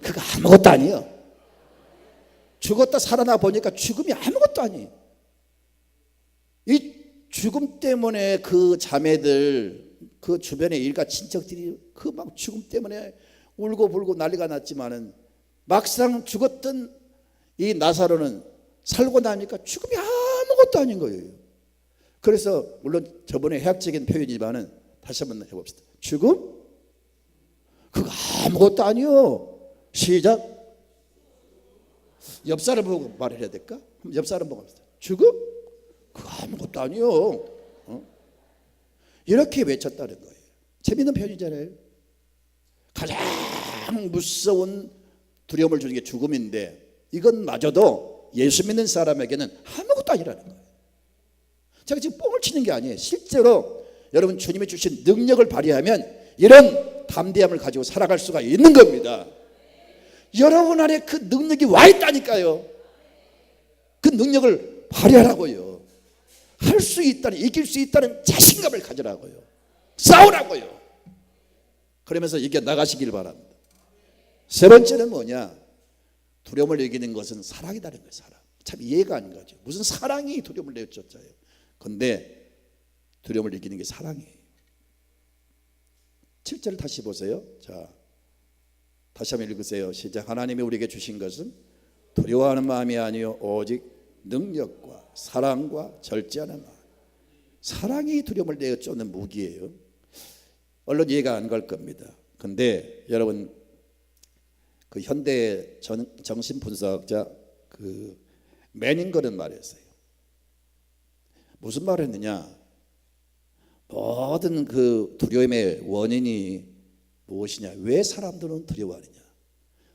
그거 아무것도 아니에요. 죽었다 살아나 보니까 죽음이 아무것도 아니에요. 이 죽음 때문에 그 자매들, 그 주변의 일가 친척들이 그 막 죽음 때문에 울고 불고 난리가 났지만은 막상 죽었던 이 나사로는 살고 나니까 죽음이 아무것도 아닌 거예요. 그래서 물론 저번에 해학적인 표현이지만은 다시 한번 해봅시다. 죽음? 그거 아무것도 아니요. 시작. 옆 사람 보고 말을 해야 될까? 옆 사람 보고 합시다. 죽음? 그거 아무것도 아니요. 이렇게 외쳤다는 거예요. 재밌는 표현이잖아요. 가장 무서운 두려움을 주는 게 죽음인데 이것마저도 예수 믿는 사람에게는 아무것도 아니라는 거예요. 제가 지금 뻥을 치는 게 아니에요. 실제로 여러분 주님이 주신 능력을 발휘하면 이런 담대함을 가지고 살아갈 수가 있는 겁니다. 여러분 안에 그 능력이 와 있다니까요. 그 능력을 발휘하라고요. 할 수 있다는, 이길 수 있다는 자신감을 가지라고요. 싸우라고요. 그러면서 이겨 나가시길 바랍니다. 세 번째는 뭐냐? 두려움을 이기는 것은 사랑이라는 거예요. 사랑. 참 이해가 안 가죠. 무슨 사랑이 두려움을 내쫓아요. 근데 두려움을 이기는 게 사랑이에요. 7절 다시 보세요. 자, 다시 한번 읽으세요. 시작. 하나님이 우리에게 주신 것은 두려워하는 마음이 아니요 오직 능력과 사랑과 절제하는 마음. 사랑이 두려움을 내쫓는 무기예요. 얼른 이해가 안 갈 겁니다. 근데 여러분, 그 현대 정신분석자 그 매닝거는 말했어요. 무슨 말을 했느냐? 모든 그 두려움의 원인이 무엇이냐? 왜 사람들은 두려워하느냐?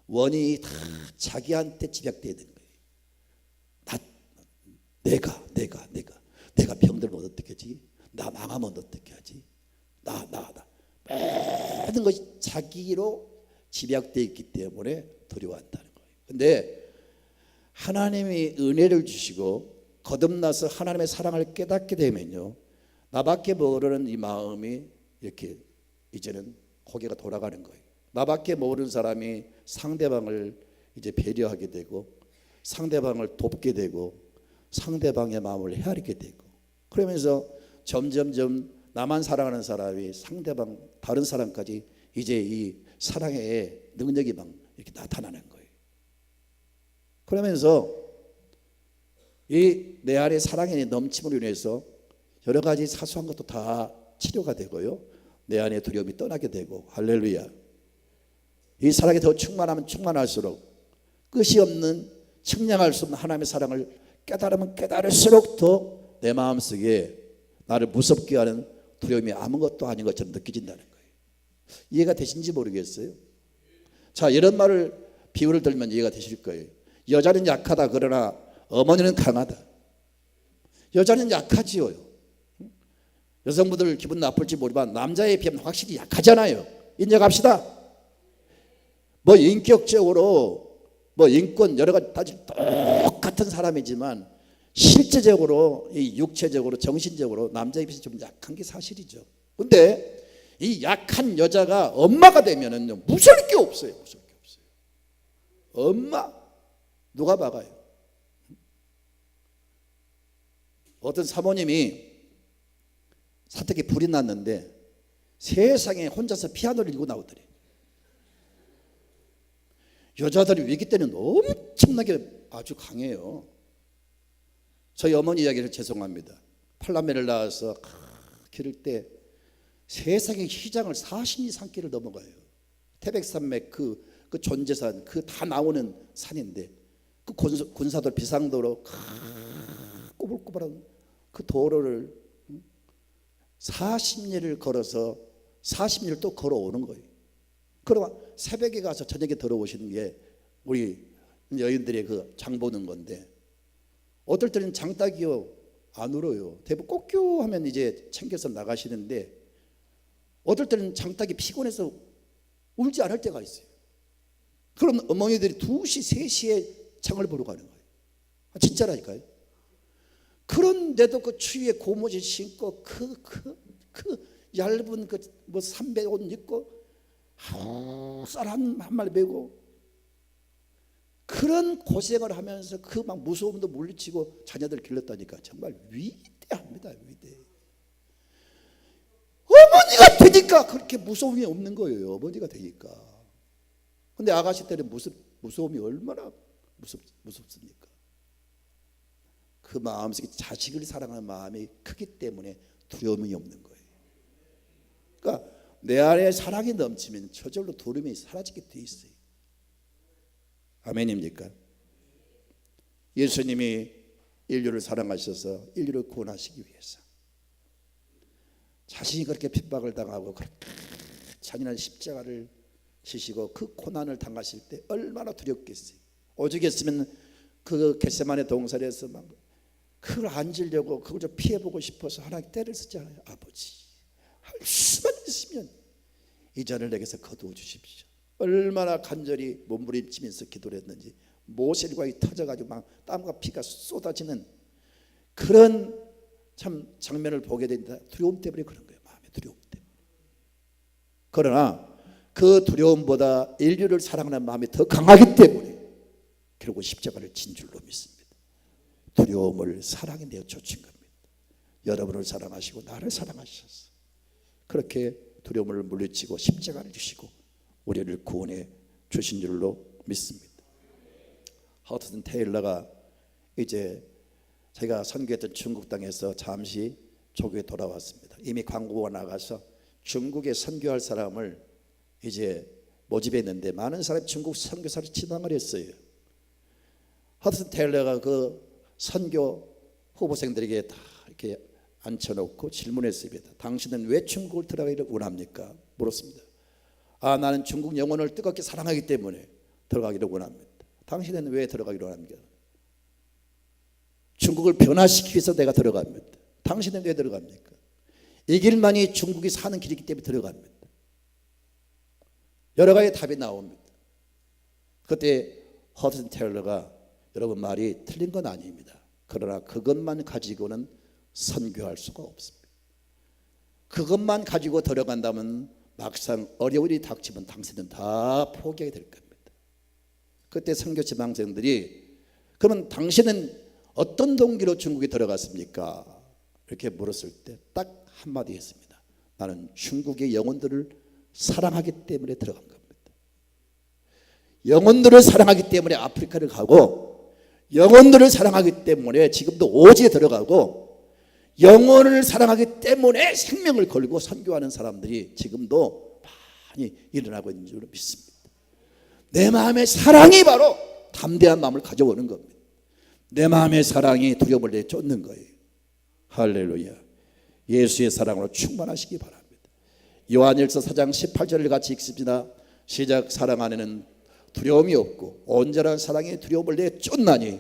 원인이 다 자기한테 집약되어 있는 거예요. 내가 병들면 어떻게 하지? 나 망하면 어떻게 하지? 나 모든 것이 자기로 집약되어 있기 때문에 두려워한다는 거예요. 근데 하나님이 은혜를 주시고 거듭나서 하나님의 사랑을 깨닫게 되면요, 나밖에 모르는 이 마음이 이렇게 이제는 고개가 돌아가는 거예요. 나밖에 모르는 사람이 상대방을 이제 배려하게 되고 상대방을 돕게 되고 상대방의 마음을 헤아리게 되고, 그러면서 점점점 나만 사랑하는 사람이 상대방 다른 사람까지 이제 이 사랑의 능력이 막 이렇게 나타나는 거예요. 그러면서 이 내 안에 사랑의 넘침으로 인해서 여러 가지 사소한 것도 다 치료가 되고요, 내 안에 두려움이 떠나게 되고, 할렐루야. 이 사랑이 더 충만하면 충만할수록 끝이 없는 측량할 수 없는 하나님의 사랑을 깨달으면 깨달을수록 더 내 마음속에 나를 무섭게 하는 두려움이 아무것도 아닌 것처럼 느껴진다는 거예요. 이해가 되신지 모르겠어요. 자, 이런 말을 비유를 들면 이해가 되실 거예요. 여자는 약하다 그러나 어머니는 강하다. 여자는 약하지요. 여성분들 기분 나쁠지 모르지만 남자에 비하면 확실히 약하잖아요. 인정합시다. 뭐 인격적으로 뭐 인권 여러 가지 다 똑같은 사람이지만 실제적으로 이 육체적으로 정신적으로 남자 입장이 좀 약한 게 사실이죠. 근데 이 약한 여자가 엄마가 되면은요 무서울 게 없어요. 무서울 게 없어요. 엄마 누가 막아요? 어떤 사모님이 사택에 불이 났는데 세상에 혼자서 피아노를 들고 나오더래. 여자들이 위기 때는 엄청나게 아주 강해요. 저희 어머니 이야기를 죄송합니다. 팔남매를 낳아서 기를 때 세상의 휘장을 40리 산길을 넘어가요. 태백산맥 그 존재산 그 다 나오는 산인데 그 군사도로 비상도로 꼬불꼬불한 그 도로를 40리를 걸어서 40리를 또 걸어오는 거예요. 그러면 새벽에 가서 저녁에 들어오시는 게 우리 여인들의 그 장 보는 건데 어떨 때는 장딱이요 안 울어요. 대부분 꼭교 하면 이제 챙겨서 나가시는데 어떨 때는 장딱이 피곤해서 울지 않을 때가 있어요. 그럼 어머니들이 2시 3시에 장을 보러 가는 거예요. 진짜라니까요. 그런데도 그 추위에 고무줄 신고 그 얇은 그 뭐 삼배 옷 입고 쌀 한 마리 메고 그런 고생을 하면서 그 막 무서움도 물리치고 자녀들 길렀다니까 정말 위대합니다. 위대. 어머니가 되니까 그렇게 무서움이 없는 거예요. 어머니가 되니까. 근데 아가씨 때는 무서움이 얼마나 무섭습니까? 그 마음속에 자식을 사랑하는 마음이 크기 때문에 두려움이 없는 거예요. 그러니까 내 안에 사랑이 넘치면 저절로 두려움이 사라지게 돼 있어요. 아멘입니까? 예수님이 인류를 사랑하셔서 인류를 구원하시기 위해서 자신이 그렇게 핍박을 당하고 그렇게 잔인한 십자가를 지시고 그 고난을 당하실 때 얼마나 두렵겠어요. 오죽했으면 그 겟세마네 동산에서 막 그걸 앉으려고 그걸 좀 피해보고 싶어서 하나님 때를 쓰잖아요. 아버지 할 수만 있으면 이 잔을 내게서 거두어 주십시오. 얼마나 간절히 몸부림치면서 기도를 했는지 모세일과이 터져가지고 막 땀과 피가 쏟아지는 그런 참 장면을 보게 된다. 두려움 때문에 그런 거예요. 마음의 두려움 때문에. 그러나 그 두려움보다 인류를 사랑하는 마음이 더 강하기 때문에 결국 십자가를 진 줄로 믿습니다. 두려움을 사랑에 내어 쫓은 겁니다. 여러분을 사랑하시고 나를 사랑하셔서 그렇게 두려움을 물리치고 십자가를 주시고 우리를 구원해 주신 줄로 믿습니다. 허드슨 테일러가 이제 제가 선교했던 중국 땅에서 잠시 조교에 돌아왔습니다. 이미 광고가 나가서 중국에 선교할 사람을 이제 모집했는데 많은 사람이 중국 선교사를 지망을 했어요. 허드슨 테일러가 그 선교 후보생들에게 다 이렇게 앉혀놓고 질문했습니다. 당신은 왜 중국을 들어가기를 원합니까? 물었습니다. 나는 중국 영혼을 뜨겁게 사랑하기 때문에 들어가기를 원합니다. 당신은 왜 들어가기를 원합니까? 중국을 변화시키기 위해서 내가 들어갑니다. 당신은 왜 들어갑니까? 이 길만이 중국이 사는 길이기 때문에 들어갑니다. 여러 가지 답이 나옵니다. 그때 허드슨 테일러가 여러분 말이 틀린 건 아닙니다. 그러나 그것만 가지고는 선교할 수가 없습니다. 그것만 가지고 들어간다면 막상 어려운 일이 닥치면 당신은 다 포기하게 될 겁니다. 그때 선교 지망생들이 그러면 당신은 어떤 동기로 중국에 들어갔습니까? 이렇게 물었을 때 딱 한마디 했습니다. 나는 중국의 영혼들을 사랑하기 때문에 들어간 겁니다. 영혼들을 사랑하기 때문에 아프리카를 가고 영혼들을 사랑하기 때문에 지금도 오지에 들어가고 영혼을 사랑하기 때문에 생명을 걸고 선교하는 사람들이 지금도 많이 일어나고 있는 줄 믿습니다. 내 마음의 사랑이 바로 담대한 마음을 가져오는 겁니다. 내 마음의 사랑이 두려움을 내쫓는 거예요. 할렐루야. 예수의 사랑으로 충만하시기 바랍니다. 요한일서 4장 18절을 같이 읽습니다. 시작. 사랑 안에는 두려움이 없고 온전한 사랑이 두려움을 내쫓나니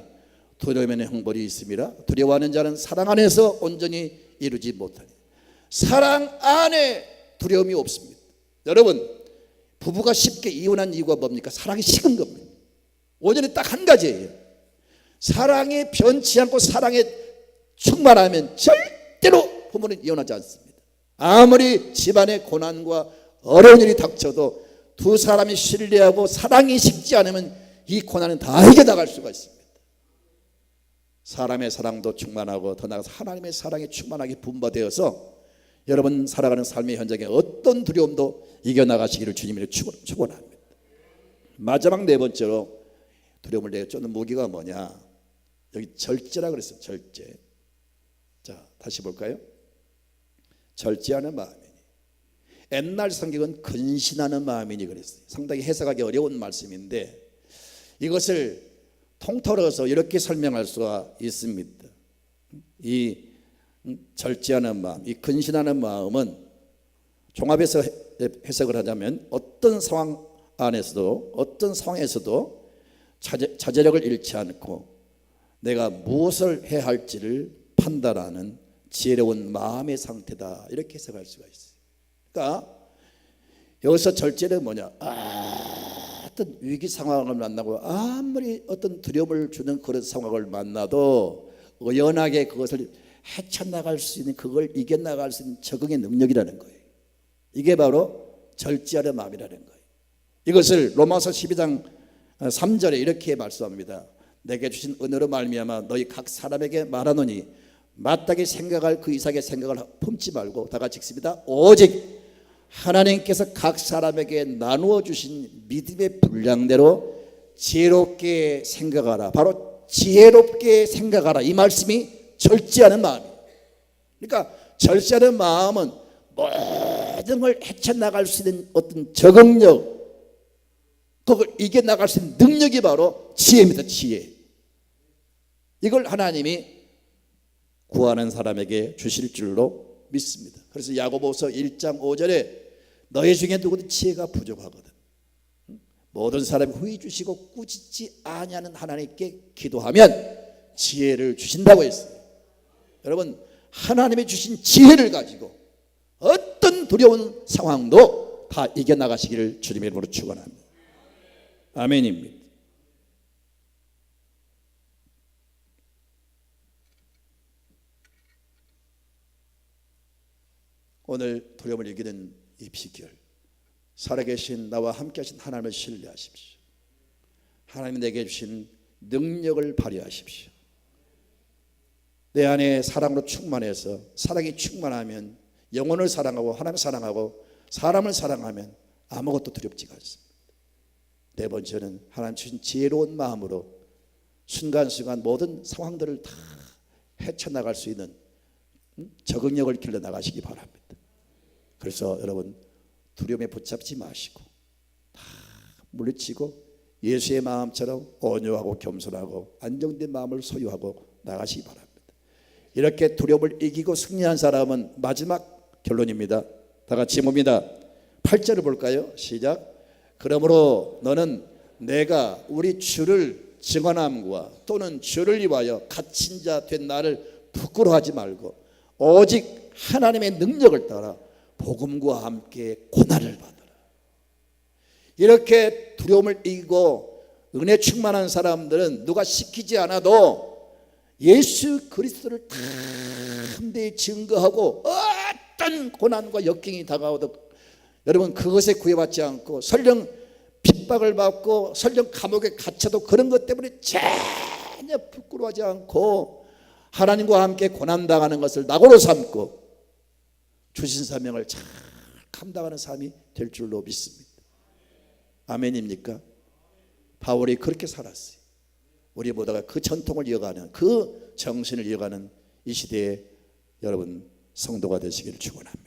두려움에는 형벌이 있음이라. 두려워하는 자는 사랑 안에서 온전히 이루지 못하니. 사랑 안에 두려움이 없습니다. 여러분 부부가 쉽게 이혼한 이유가 뭡니까? 사랑이 식은 겁니다. 원인은 딱 한 가지예요. 사랑에 변치 않고 사랑에 충만하면 절대로 부모는 이혼하지 않습니다. 아무리 집안의 고난과 어려운 일이 닥쳐도 두 사람이 신뢰하고 사랑이 식지 않으면 이 고난은 다 이겨나갈 수가 있습니다. 사람의 사랑도 충만하고 더 나아가서 하나님의 사랑이 충만하게 분바되어서 여러분 살아가는 삶의 현장에 어떤 두려움도 이겨나가시기를 주님으로 축원합니다. 마지막 네 번째로 두려움을 내쫓는 무기가 뭐냐? 여기 절제라 그랬어요. 절제. 자, 다시 볼까요? 절제하는 마음이니. 옛날 성경은 근신하는 마음이니 그랬어요. 상당히 해석하기 어려운 말씀인데 이것을 통틀어서 이렇게 설명할 수가 있습니다. 이 절제하는 마음, 이 근신하는 마음은 종합해서 해석을 하자면 어떤 상황 안에서도 어떤 상황에서도 자제력을 잃지 않고 내가 무엇을 해야 할지를 판단하는 지혜로운 마음의 상태다, 이렇게 해석할 수가 있어요. 그러니까 여기서 절제는 뭐냐? 어떤 위기 상황을 만나고 아무리 어떤 두려움을 주는 그런 상황을 만나도 의연하게 그것을 헤쳐나갈 수 있는, 그걸 이겨나갈 수 있는 적응의 능력이라는 거예요. 이게 바로 절제하는 마음이라는 거예요. 이것을 로마서 12장 3절에 이렇게 말씀합니다. 내게 주신 은혜로 말미암아 너희 각 사람에게 말하노니 마땅히 생각할 그 이상의 생각을 품지 말고, 다 같이 읽습니다. 오직 하나님께서 각 사람에게 나누어 주신 믿음의 분량대로 지혜롭게 생각하라. 바로 지혜롭게 생각하라, 이 말씀이 절제하는 마음이에요. 그러니까 절제하는 마음은 모든 걸 헤쳐나갈 수 있는 어떤 적응력, 그걸 이겨나갈 수 있는 능력이 바로 지혜입니다. 지혜. 이걸 하나님이 구하는 사람에게 주실 줄로 믿습니다. 그래서 야고보서 1장 5절에 너희 중에 누구든 지혜가 부족하거든 모든 사람이 후히 주시고 꾸짖지 아니하는 하나님께 기도하면 지혜를 주신다고 했어요. 여러분, 하나님이 주신 지혜를 가지고 어떤 두려운 상황도 다 이겨나가시기를 주님의 이름으로 축원합니다. 아멘입니다. 오늘 두려움을 이기는 이 비결, 살아계신 나와 함께 하신 하나님을 신뢰하십시오. 하나님이 내게 주신 능력을 발휘하십시오. 내 안에 사랑으로 충만해서, 사랑이 충만하면 영혼을 사랑하고 하나님을 사랑하고 사람을 사랑하면 아무것도 두렵지가 않습니다. 네 번째는 하나님 주신 지혜로운 마음으로 순간순간 모든 상황들을 다 헤쳐나갈 수 있는 적응력을 길러나가시기 바랍니다. 그래서 여러분, 두려움에 붙잡지 마시고 다 물리치고 예수의 마음처럼 온유하고 겸손하고 안정된 마음을 소유하고 나가시기 바랍니다. 이렇게 두려움을 이기고 승리한 사람은 마지막 결론입니다. 다 같이 봅니다. 8절을 볼까요? 시작. 그러므로 너는 내가 우리 주를 증언함과 또는 주를 위하여 갇힌 자 된 나를 부끄러워하지 말고 오직 하나님의 능력을 따라 복음과 함께 고난을 받아라. 이렇게 두려움을 이기고 은혜 충만한 사람들은 누가 시키지 않아도 예수 그리스도를 담대히 증거하고 어떤 고난과 역경이 다가오도 여러분 그것에 구애받지 않고 설령 핍박을 받고 설령 감옥에 갇혀도 그런 것 때문에 전혀 부끄러워하지 않고 하나님과 함께 고난당하는 것을 낙오로 삼고 주신 사명을 잘 감당하는 삶이 될 줄로 믿습니다. 아멘입니까? 바울이 그렇게 살았어요. 우리 모두가 그 전통을 이어가는, 그 정신을 이어가는 이 시대에 여러분 성도가 되시기를 축원합니다.